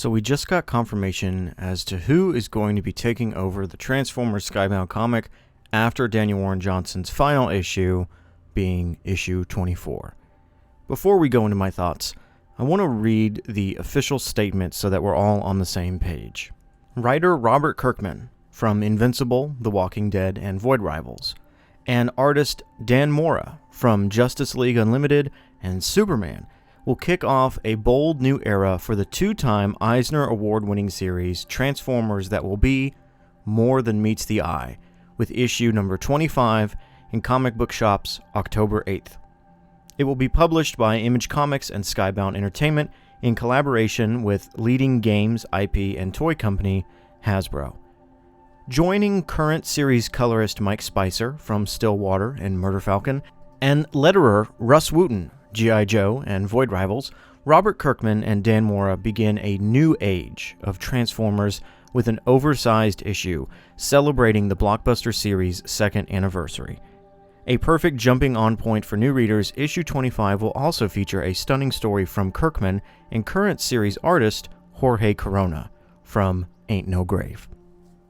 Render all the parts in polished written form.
So we just got confirmation as to who is going to be taking over the Transformers Skybound comic after Daniel Warren Johnson's final issue, being issue 24. Before we go into my thoughts, I want to read the official statement so that we're all on the same page. Writer Robert Kirkman, from Invincible, The Walking Dead, and Void Rivals, and artist Dan Mora, from Justice League Unlimited and Superman, will kick off a bold new era for the two-time Eisner Award-winning series Transformers that will be more than meets the eye, with issue number 25 in comic book shops October 8th. It will be published by Image Comics and Skybound Entertainment in collaboration with leading games, IP, and toy company Hasbro. Joining current series colorist Mike Spicer from Stillwater and Murder Falcon, and letterer Russ Wooten, G.I. Joe, and Void Rivals, Robert Kirkman and Dan Mora begin a new age of Transformers with an oversized issue celebrating the blockbuster series' second anniversary. A perfect jumping-on point for new readers, issue 25 will also feature a stunning story from Kirkman and current series artist Jorge Corona from Ain't No Grave.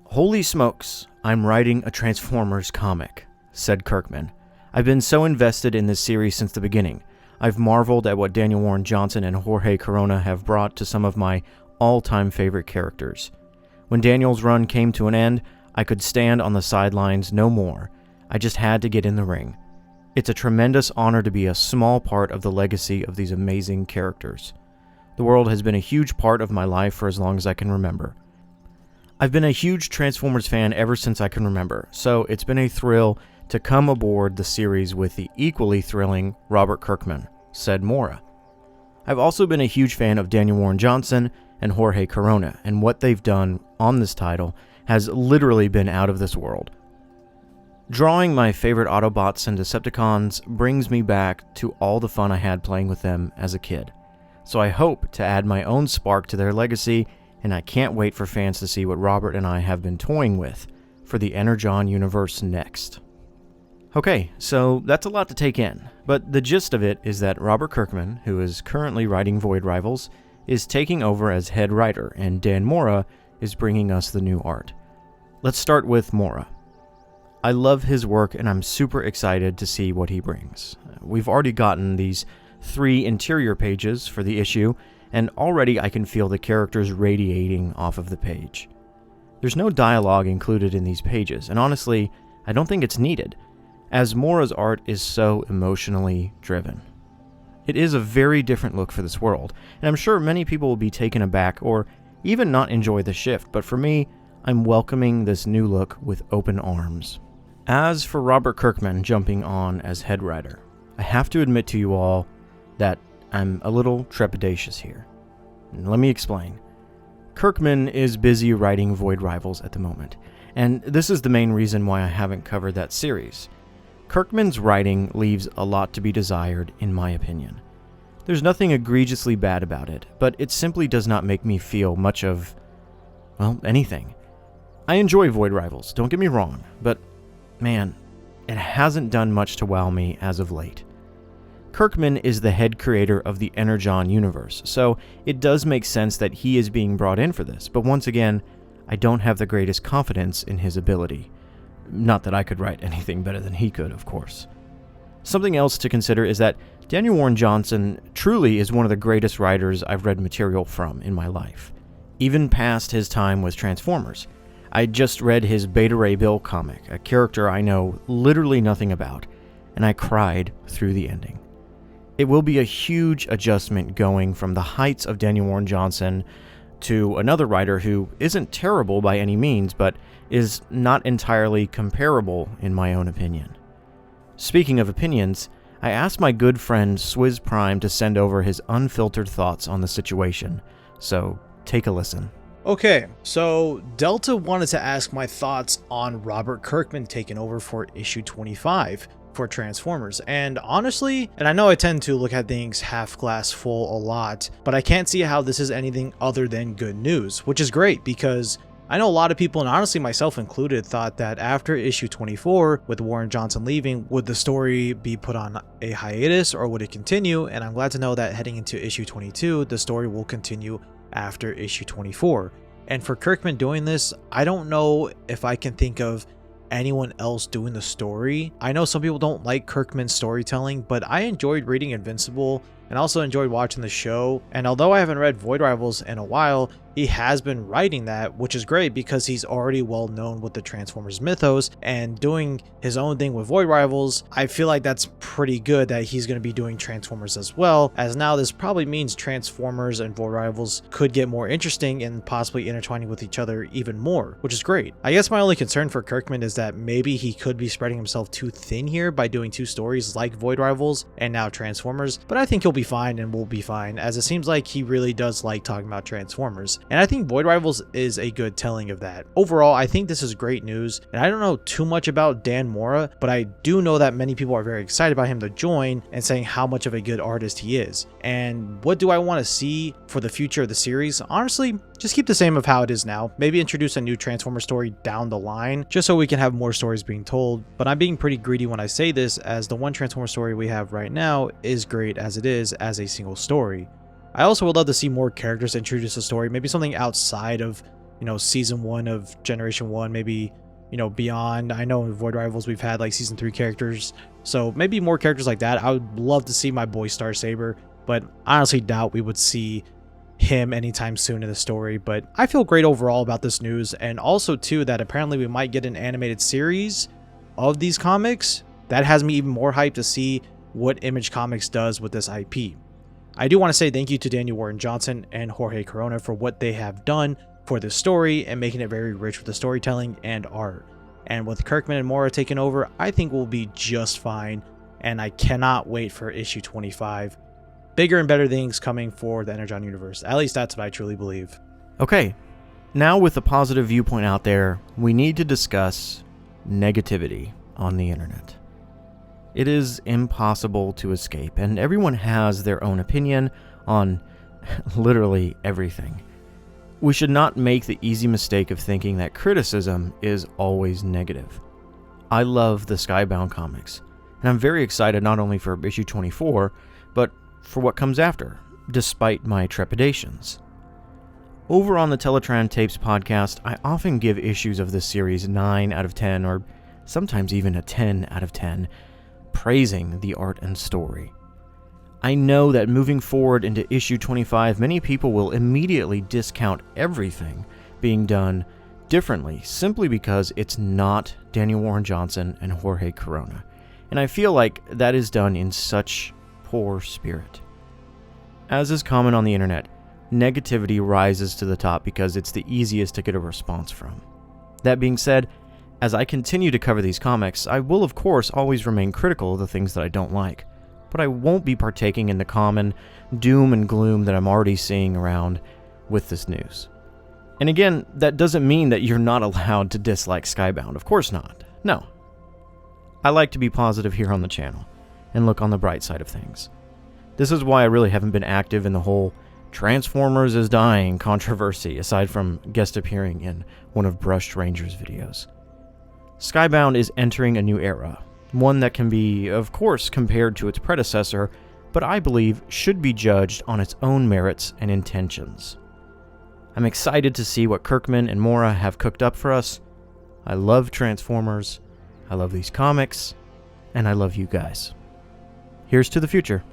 "Holy smokes, I'm writing a Transformers comic," said Kirkman. "I've been so invested in this series since the beginning. I've marveled at what Daniel Warren Johnson and Jorge Corona have brought to some of my all-time favorite characters. When Daniel's run came to an end, I could stand on the sidelines no more. I just had to get in the ring. It's a tremendous honor to be a small part of the legacy of these amazing characters. The world has been a huge part of my life for as long as I can remember. I've been a huge Transformers fan ever since I can remember, so it's been a thrill to come aboard the series with the equally thrilling Robert Kirkman," said Mora. "I've also been a huge fan of Daniel Warren Johnson and Jorge Corona, and what they've done on this title has literally been out of this world. Drawing my favorite Autobots and Decepticons brings me back to all the fun I had playing with them as a kid. So I hope to add my own spark to their legacy, and I can't wait for fans to see what Robert and I have been toying with for the Energon universe next." Okay, so that's a lot to take in, but the gist of it is that Robert Kirkman, who is currently writing Void Rivals, is taking over as head writer, and Dan Mora is bringing us the new art. Let's start with Mora. I love his work, and I'm super excited to see what he brings. We've already gotten these 3 interior pages for the issue, and already I can feel the characters radiating off of the page. There's no dialogue included in these pages, and honestly, I don't think it's needed, as Mora's art is so emotionally driven. It is a very different look for this world, and I'm sure many people will be taken aback or even not enjoy the shift, but for me, I'm welcoming this new look with open arms. As for Robert Kirkman jumping on as head writer, I have to admit to you all that I'm a little trepidatious here. Let me explain. Kirkman is busy writing Void Rivals at the moment, and this is the main reason why I haven't covered that series. Kirkman's writing leaves a lot to be desired, in my opinion. There's nothing egregiously bad about it, but it simply does not make me feel much of, well, anything. I enjoy Void Rivals, don't get me wrong, but man, it hasn't done much to wow me as of late. Kirkman is the head creator of the Energon universe, so it does make sense that he is being brought in for this, but once again, I don't have the greatest confidence in his ability. Not that I could write anything better than he could, of course. Something else to consider is that Daniel Warren Johnson truly is one of the greatest writers I've read material from in my life, even past his time with Transformers. I just read his Beta Ray Bill comic, a character I know literally nothing about, and I cried through the ending. It will be a huge adjustment going from the heights of Daniel Warren Johnson to another writer who isn't terrible by any means, but is not entirely comparable in my own opinion. Speaking of opinions, I asked my good friend Swizz Prime to send over his unfiltered thoughts on the situation, so take a listen. Okay, so Delta wanted to ask my thoughts on Robert Kirkman taking over for issue 25 for Transformers, and honestly, and I know I tend to look at things half glass full a lot, but I can't see how this is anything other than good news, which is great because I know a lot of people, and honestly myself included, thought that after issue 24, with Warren Johnson leaving, would the story be put on a hiatus or would it continue? And I'm glad to know that heading into issue 22, the story will continue after issue 24. And for Kirkman doing this, I don't know if I can think of anyone else doing the story. I know some people don't like Kirkman's storytelling, but I enjoyed reading Invincible and also enjoyed watching the show. And although I haven't read Void Rivals in a while, he has been writing that, which is great because he's already well known with the Transformers mythos, and doing his own thing with Void Rivals, I feel like that's pretty good that he's going to be doing Transformers as well, as now this probably means Transformers and Void Rivals could get more interesting and possibly intertwining with each other even more, which is great. I guess my only concern for Kirkman is that maybe he could be spreading himself too thin here by doing two stories like Void Rivals and now Transformers, but I think he'll be fine and we'll be fine, as it seems like he really does like talking about Transformers. And I think Void Rivals is a good telling of that. Overall, I think this is great news, and I don't know too much about Dan Mora, but I do know that many people are very excited about him to join and saying how much of a good artist he is. And what do I want to see for the future of the series? Honestly, just keep the same of how it is now. Maybe introduce a new Transformer story down the line, just so we can have more stories being told. But I'm being pretty greedy when I say this, as the one Transformer story we have right now is great as it is as a single story. I also would love to see more characters introduce a story, maybe something outside of, season 1 of Generation 1, maybe, beyond. I know in Void Rivals we've had like season 3 characters, so maybe more characters like that. I would love to see my boy Star Saber, but honestly doubt we would see him anytime soon in the story. But I feel great overall about this news, and also too that apparently we might get an animated series of these comics. That has me even more hyped to see what Image Comics does with this IP. I do want to say thank you to Daniel Warren Johnson and Jorge Corona for what they have done for this story and making it very rich with the storytelling and art. And with Kirkman and Mora taking over, I think we'll be just fine, and I cannot wait for issue 25. Bigger and better things coming for the Energon universe. At least that's what I truly believe. Okay, now with a positive viewpoint out there, we need to discuss negativity on the internet. It is impossible to escape, and everyone has their own opinion on literally everything. We should not make the easy mistake of thinking that criticism is always negative. I love the Skybound comics, and I'm very excited not only for issue 24, but for what comes after, despite my trepidations. Over on the Teletran Tapes podcast, I often give issues of this series 9 out of 10, or sometimes even a 10 out of 10, praising the art and story. I know that moving forward into issue 25, many people will immediately discount everything being done differently simply because it's not Daniel Warren Johnson and Jorge Corona. And I feel like that is done in such poor spirit. As is common on the internet, negativity rises to the top because it's the easiest to get a response from. That being said, as I continue to cover these comics, I will of course always remain critical of the things that I don't like, but I won't be partaking in the common doom and gloom that I'm already seeing around with this news. And again, that doesn't mean that you're not allowed to dislike Skybound, of course not. No. I like to be positive here on the channel and look on the bright side of things. This is why I really haven't been active in the whole Transformers is dying controversy, aside from guest appearing in one of Brushed Ranger's videos. Skybound is entering a new era, one that can be, of course, compared to its predecessor, but I believe should be judged on its own merits and intentions. I'm excited to see what Kirkman and Mora have cooked up for us. I love Transformers, I love these comics, and I love you guys. Here's to the future.